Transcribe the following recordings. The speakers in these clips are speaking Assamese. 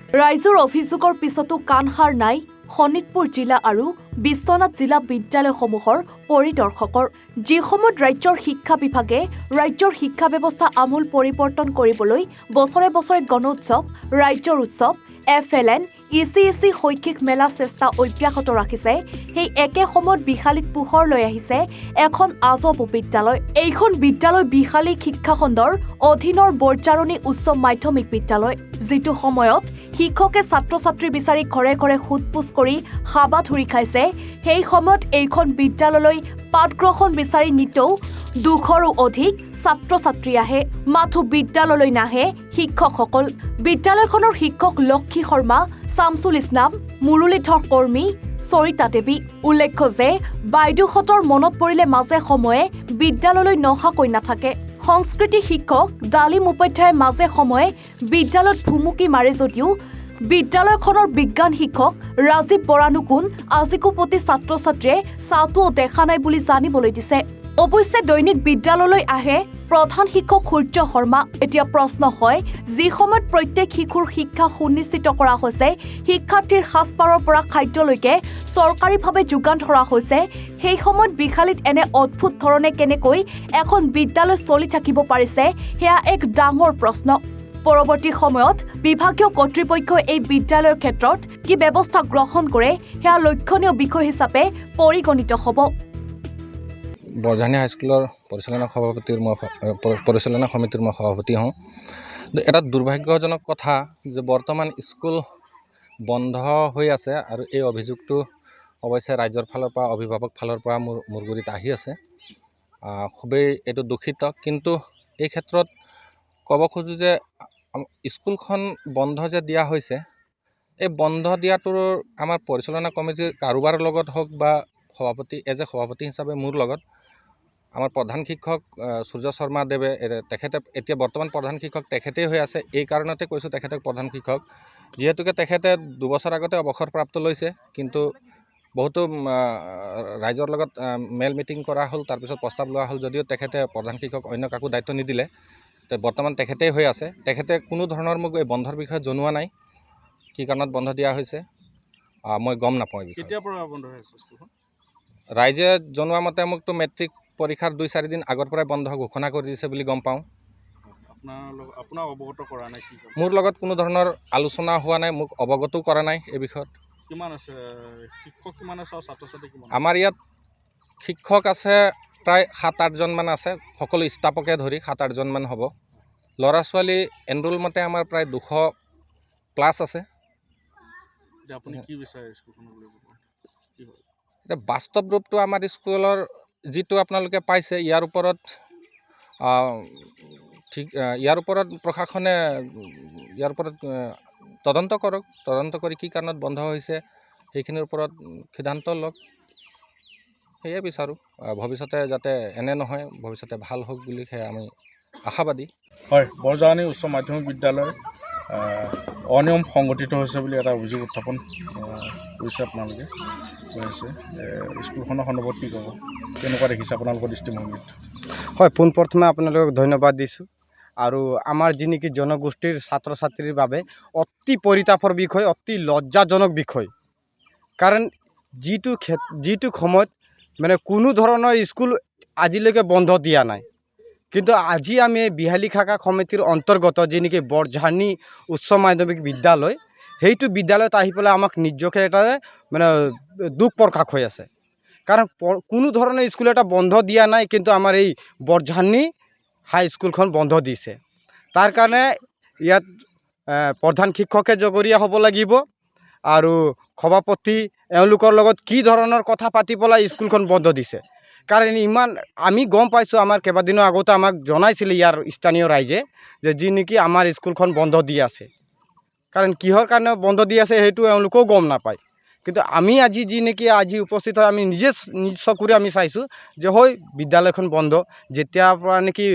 ৰাইজৰ অভিযোগৰ পিছতো কাণসাৰ নাই শোণিতপুৰ জিলা আৰু বিশ্বনাথ জিলা বিদ্যালয়সমূহৰ পৰিদৰ্শকৰ। যিসময়ত ৰাজ্যৰ শিক্ষা বিভাগে ৰাজ্যৰ শিক্ষা ব্যৱস্থা আমূল পৰিৱৰ্তন কৰিবলৈ বছৰে বছৰে গণোৎসৱ, ৰাজ্যৰ উৎসৱ, FLN, ECEC শৈক্ষিক মেলা চেষ্টা অব্যাহত ৰাখিছে, সেই একে সময়ত বিশালীত পোহৰ লৈ আহিছে এখন আজব বিদ্যালয়। এইখন বিদ্যালয় বিশালী শিক্ষাখণ্ডৰ অধীনৰ বৰজাৰণী উচ্চ মাধ্যমিক বিদ্যালয়, যিটো সময়ত শিক্ষকে ছাত্ৰ-ছাত্ৰী বিচাৰি ঘৰে ঘৰে সোধপোছ কৰি হাবাথুৰি খাইছে। সেই সময়ত এইখন বিদ্যালয়লৈ পাঠগ্ৰহণ বিচাৰি নিতেও 200ৰো অধিক ছাত্ৰ-ছাত্ৰী আহে, মাথো বিদ্যালয়লৈ নাহে শিক্ষকসকল। বিদ্যালয়খনৰ শিক্ষক লক্ষী শৰ্মা, শামছুল ইছলাম, মুৰলীধৰ কৰ্মী, সৰিতা দেৱী। উল্লেখ্য যে বাইদেউহঁতৰ মনত পৰিলে মাজে সময়ে বিদ্যালয়লৈ নহাকৈ নাথাকে। সংস্কৃতি শিক্ষক ডালিম উপাধ্যায়ে মাজে সময়ে বিদ্যালয়ত ভুমুকি মাৰে যদিও বিদ্যালয়খনৰ বিজ্ঞান শিক্ষক ৰাজীৱ বৰানুকুন আজিকো প্ৰতি ছাত্ৰ-ছাত্ৰীয়ে চাওঁটোও দেখা নাই বুলি জানিবলৈ দিছে। অৱশ্যে দৈনিক বিদ্যালয়লৈ আহে প্ৰধান শিক্ষক সূৰ্য শৰ্মা। এতিয়া প্ৰশ্ন হয়, যি সময়ত প্ৰত্যেক শিশুৰ শিক্ষা সুনিশ্চিত কৰা হৈছে, শিক্ষাৰ্থীৰ সাজপাৰৰ পৰা খাদ্যলৈকে চৰকাৰীভাৱে যোগান ধৰা হৈছে, সেই সময়ত বিশালীত এনে অদ্ভুত ধৰণে কেনেকৈ এখন বিদ্যালয় চলি থাকিব পাৰিছে, সেয়া এক ডাঙৰ প্ৰশ্ন। পৰৱৰ্তী সময়ত বিভাগীয় কৰ্তৃপক্ষই এই বিদ্যালয়ৰ ক্ষেত্ৰত কি ব্যৱস্থা গ্ৰহণ কৰে, সেয়া লক্ষণীয় বিষয় হিচাপে পৰিগণিত হ'ব। বৰঝানী হাইস্কুলৰ পৰিচালনা সমিতিৰ মই সভাপতি হওঁ। এটা দুৰ্ভাগ্যজনক কথা যে বৰ্তমান স্কুল বন্ধ হৈ আছে আৰু এই অভিযোগটো অৱশ্যে ৰাজ্যৰ ফালৰ পৰা, অভিভাৱক ফালৰ পৰা মোৰ গুৰিত আহি আছে। খুবেই এইটো দুখিত, কিন্তু এই ক্ষেত্ৰত ক'ব খোজোঁ যে স্কুলখন বন্ধ যে দিয়া হৈছে, এই বন্ধ দিয়াটোৰ আমাৰ পৰিচালনা কমিটিৰ কাৰোবাৰ লগত হওক বা সভাপতি হিচাপে মোৰ লগত আমাৰ প্ৰধান শিক্ষক সূৰ্য শৰ্মা দেৱে, তেখেতে এতিয়া বৰ্তমান প্ৰধান শিক্ষক তেখেতেই হৈ আছে। এই কাৰণতে কৈছোঁ তেখেতক প্ৰধান শিক্ষক, যিহেতুকে তেখেতে 2 বছৰ আগতে অৱসৰপ্ৰাপ্ত লৈছে, কিন্তু বহুতো ৰাইজৰ লগত মেল মিটিং কৰা হ'ল, তাৰপিছত প্ৰস্তাৱ লোৱা হ'ল যদিও তেখেতে প্ৰধান শিক্ষক অন্য কাকো দায়িত্ব নিদিলে। বৰ্তমান তেখেতেই হৈ আছে। তেখেতে কোনো ধৰণৰ মোক এই বন্ধৰ বিষয়ে জনোৱা নাই, কি কাৰণত বন্ধ দিয়া হৈছে মই গম নাপাওঁ। কেতিয়াৰ পৰা বন্ধ হৈ আছে স্কুলখন? ৰাইজে জনোৱা মতে মোকতো মেট্ৰিক পৰীক্ষাৰ 2-4 দিন আগৰ পৰাই বন্ধ ঘোষণা কৰি দিছে বুলি গম পাওঁ। আপোনাক অৱগত কৰা নাই? মোৰ লগত কোনো ধৰণৰ আলোচনা হোৱা নাই, মোক অৱগতো কৰা নাই এই বিষয়ত। কিমান আছে শিক্ষক, কিমান আছে আৰু ছাত্ৰ-ছাত্ৰী কিমান? আমাৰ ইয়াত শিক্ষক আছে প্ৰায় 7-8জন মান আছে, সকলো ষ্টাফকে ধৰি 7-8জন মান হ'ব। ল'ৰা ছোৱালী এনৰোল মতে আমাৰ প্ৰায় 200+ আছে। আপুনি কি বিচাৰে স্কুলখনক লৈ? এতিয়া বাস্তৱ ৰূপটো আমাৰ স্কুলৰ যিটো আপোনালোকে পাইছে, ইয়াৰ ওপৰত প্ৰশাসনে ইয়াৰ ওপৰত তদন্ত কৰক। তদন্ত কৰি কি কাৰণত বন্ধ হৈছে সেইখিনিৰ ওপৰত সিদ্ধান্ত লওক, সেয়ে বিচাৰোঁ। ভৱিষ্যতে যাতে এনে নহয়, ভৱিষ্যতে ভাল হওক বুলি সেয়া আমি আশাবাদী। হয়, বৰজাৰণী উচ্চ মাধ্যমিক বিদ্যালয় অনিয়ম সংগঠিত হৈছে বুলি এটা অভিযোগ উত্থাপন কৰিছে আপোনালোকে, কৈছে। স্কুলখনৰ সন্দৰ্ভত কি ক'ব, কেনেকুৱা দেখিছে আপোনালোকৰ দৃষ্টিভংগীত? হয়, পোনপ্ৰথমে আপোনালোকক ধন্যবাদ দিছোঁ। আৰু আমাৰ যি নেকি জনগোষ্ঠীৰ ছাত্ৰ ছাত্ৰীৰ বাবে অতি পৰিতাপৰ বিষয়, অতি লজ্জাজনক বিষয়। কাৰণ যিটো সময়ত মানে কোনো ধৰণৰ স্কুল আজিলৈকে বন্ধ দিয়া নাই, কিন্তু আজি আমি বিহালী শাখা সমিতিৰ অন্তৰ্গত যি নেকি বৰঝানী উচ্চ মাধ্যমিক বিদ্যালয়, সেইটো বিদ্যালয়ত আহি পেলাই আমাক নিজকে এটা মানে দুখ প্ৰকাশ হৈ আছে। কাৰণ কোনো ধৰণৰ স্কুল এটা বন্ধ দিয়া নাই, কিন্তু আমাৰ এই বৰঝানী হাইস্কুলখন বন্ধ দিছে। তাৰ কাৰণে ইয়াত প্ৰধান শিক্ষকে জগৰীয়া হ'ব লাগিব আৰু সভাপতি এওঁলোকৰ লগত কি ধৰণৰ কথা পাতি পেলাই স্কুলখন বন্ধ দিছে। কাৰণ আমি গম পাইছোঁ, আমাৰ কেইবাদিনৰ আগতে আমাক জনাইছিলে ইয়াৰ স্থানীয় ৰাইজে যে যি নেকি আমাৰ স্কুলখন বন্ধ দি আছে। কাৰণ কিহৰ কাৰণে বন্ধ দি আছে সেইটো এওঁলোকেও গম নাপায়। কিন্তু আমি আজি যি নেকি আজি উপস্থিত হৈ আমি নিজ চকুৰে আমি চাইছোঁ যে হয়, বিদ্যালয়খন বন্ধ। যেতিয়াৰ পৰা নেকি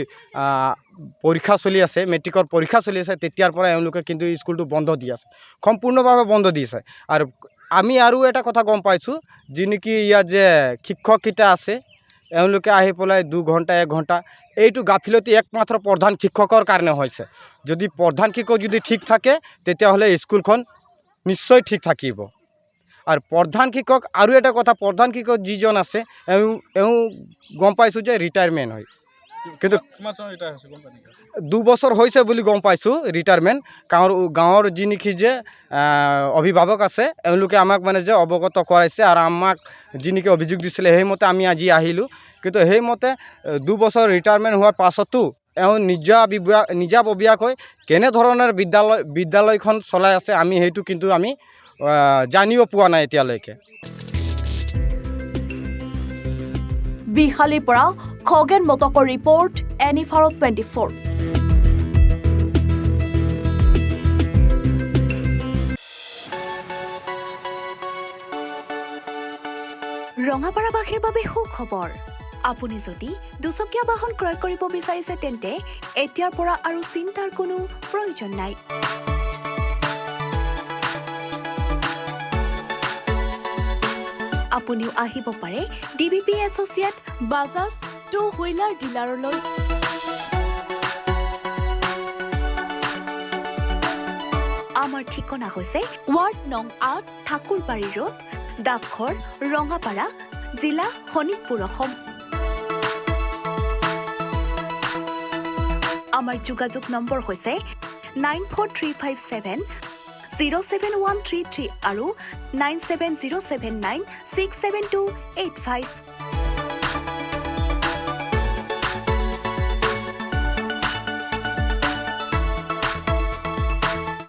পৰীক্ষা চলি আছে, মেট্ৰিকৰ পৰীক্ষা চলি আছে, তেতিয়াৰ পৰা এওঁলোকে কিন্তু স্কুলটো বন্ধ দি আছে, সম্পূৰ্ণভাৱে বন্ধ দি আছে। আৰু আমি আৰু এটা কথা গম পাইছোঁ, যি নেকি ইয়াত যে শিক্ষককেইটা আছে, এওঁলোকে আহি পেলাই 2 ঘণ্টা 1 ঘণ্টা এইটো গাফিলতি একমাত্ৰ প্ৰধান শিক্ষকৰ কাৰণে হৈছে। যদি প্ৰধান শিক্ষক যদি ঠিক থাকে তেতিয়াহ'লে স্কুলখন নিশ্চয় ঠিক থাকিব। আৰু প্ৰধান শিক্ষক আৰু এটা কথা, প্ৰধান শিক্ষক যিজন আছে এওঁ গম পাইছোঁ যে ৰিটায়াৰমেণ্ট হয়, কিন্তু কিমান চনত ৰিটায়াৰ হৈছে গম পাই নেকি? 2 বছৰ হৈছে বুলি গম পাইছোঁ ৰিটায়াৰমেণ্ট। গাঁৱৰ যি নেকি যে অভিভাৱক আছে এওঁলোকে আমাক মানে যে অৱগত কৰাইছে আৰু আমাক যি নেকি অভিযোগ দিছিলে সেইমতে আমি আজি আহিলোঁ। কিন্তু সেইমতে 2 বছৰ ৰিটায়াৰমেণ্ট হোৱাৰ পাছতো এওঁ নিজাববীয়াকৈ কেনেধৰণৰ বিদ্যালয়খন চলাই আছে আমি সেইটো কিন্তু আমি জানিব পোৱা নাই এতিয়ালৈকে। বিহালীৰ পৰা খগেন মটকৰ ৰিপৰ্ট, এনিভাৰত 24। ৰঙাপাৰাবাসীৰ বাবে সুখবৰ। আপুনি যদি দুচকীয়া বাহন ক্ৰয় কৰিব বিচাৰিছে তেন্তে এতিয়াৰ পৰা আৰু চিন্তাৰ কোনো প্ৰয়োজন নাই। আপুনিও আহিব পাৰে DBP associate Bajaj two wheeler ডিলাৰলৈ। আমাৰ ঠিকনা হৈছে ৱাৰ্ড নং 8, ঠাকুৰবাৰী ৰোড, ডাকঘৰ, ৰঙাপাৰা, জিলা শোণিতপুৰ, অসম। আমাৰ যোগাযোগ নম্বৰ হৈছে 9435707133 আৰু 97079672885।